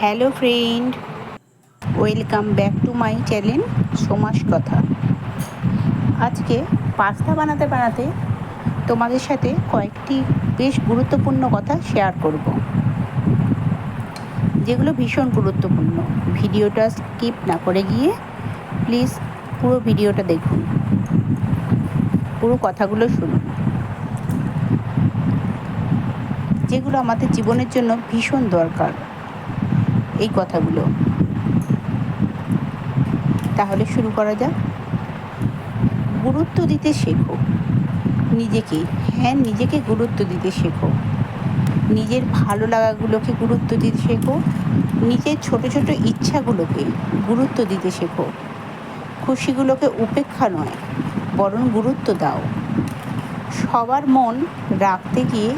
Hello friend, welcome back to my channel Soma's কথা। আজকে pasta বানাতে বানাতে তোমাদের সাথে কয়েকটি বেশ গুরুত্বপূর্ণ কথা শেয়ার করব, যেগুলো ভীষণ গুরুত্বপূর্ণ। ভিডিওটা স্কিপ না করে গিয়ে প্লিজ পুরো ভিডিওটা দেখুন, পুরো কথাগুলো শুনুন, যেগুলো আমাদের জীবনের জন্য ভীষণ দরকার এই কথাগুলো। তাহলে শুরু করা যাক। গুরুত্ব দিতে শেখো নিজেকে। নিজেকে গুরুত্ব দিতে শেখো। নিজের ভালো লাগাগুলোকে গুরুত্ব দিতে শেখো। নিজের ছোট ছোট ইচ্ছাগুলোকে গুরুত্ব দিতে শেখো। খুশিগুলোকে উপেক্ষা নয়, বরং গুরুত্ব দাও। সবার মন রাখতে গিয়ে,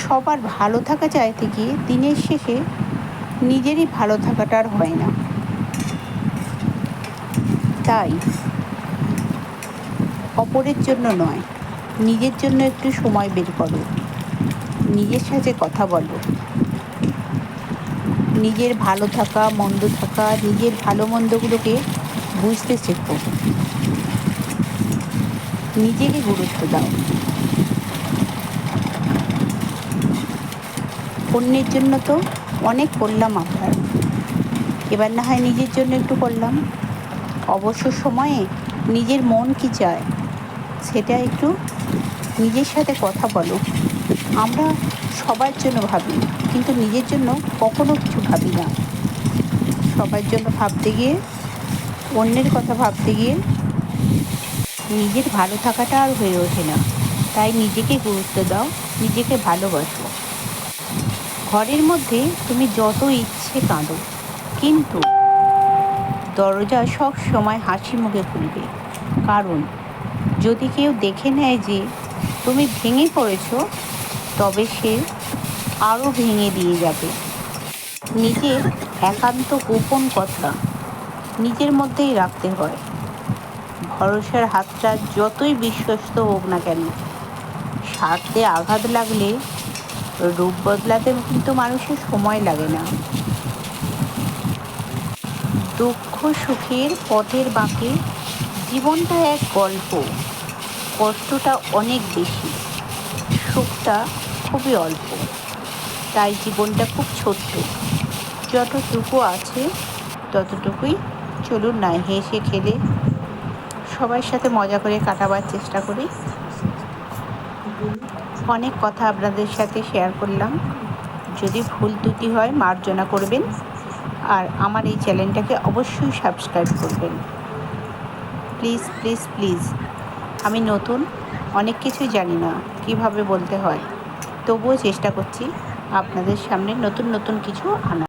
সবার ভালো থাকা চাইতে গিয়ে দিনের শেষে নিজেরই ভালো থাকাটা আর হয় না। তাই অপরের জন্য নয়, নিজের জন্য একটু সময় বের করো। নিজের সাথে কথা বলো। নিজের ভালো থাকা, মন্দ থাকা, নিজের ভালো মন্দগুলোকে বুঝতে শেখো। নিজেকে গুরুত্ব দাও। অন্যের জন্য তো অনেক করলাম আপনার, এবার না হয় নিজের জন্য একটু করলাম। অবসর সময়ে নিজের মন কি চায় সেটা একটু নিজের সাথে কথা বলো। আমরা সবার জন্য ভাবি, কিন্তু নিজের জন্য কখনো কিছু ভাবি না। সবার জন্য ভাবতে গিয়ে, অন্যের কথা ভাবতে গিয়ে নিজের ভালো থাকাটা আর হয়ে ওঠে না। তাই নিজেকে গুরুত্ব দাও, নিজেকে ভালোবাসো। ঘরের মধ্যে তুমি যত ইচ্ছে কাঁদো, কিন্তু দরজা সব সময় হাসি মুখে খুলবে। কারণ যদি কেউ দেখে নেয় যে তুমি ভেঙে পড়েছো, তবে সে আরও ভেঙে দিয়ে যাবে। নিজের একান্ত গোপন কথা নিজের মধ্যেই রাখতে হয়। ভরসার হাতটা যতই বিশ্বস্ত হোক না কেন, স্বার্থে আঘাত লাগলে রূপ বদলাতে কিন্তু মানুষের সময় লাগে না। দুঃখ সুখের পথের বাঁকে জীবনটা এক গল্প। কষ্টটা অনেক বেশি, সুখটা খুবই অল্প। তাই জীবনটা খুব ছোট্ট। যতটুকু আছে ততটুকুই চলুন না হেসে খেলে সবার সাথে মজা করে কাটাবার চেষ্টা করি। অনেক কথা আপনাদের সাথে শেয়ার করলাম। যদি ভুল ত্রুটি হয় মার্জনা করবেন, আর আমার এই চ্যানেলটাকে অবশ্যই সাবস্ক্রাইব করবেন। Please please please. আমি নতুন, অনেক কিছুই জানি না কিভাবে বলতে হয়, তবুও চেষ্টা করছি আপনাদের সামনে নতুন নতুন কিছু আনা।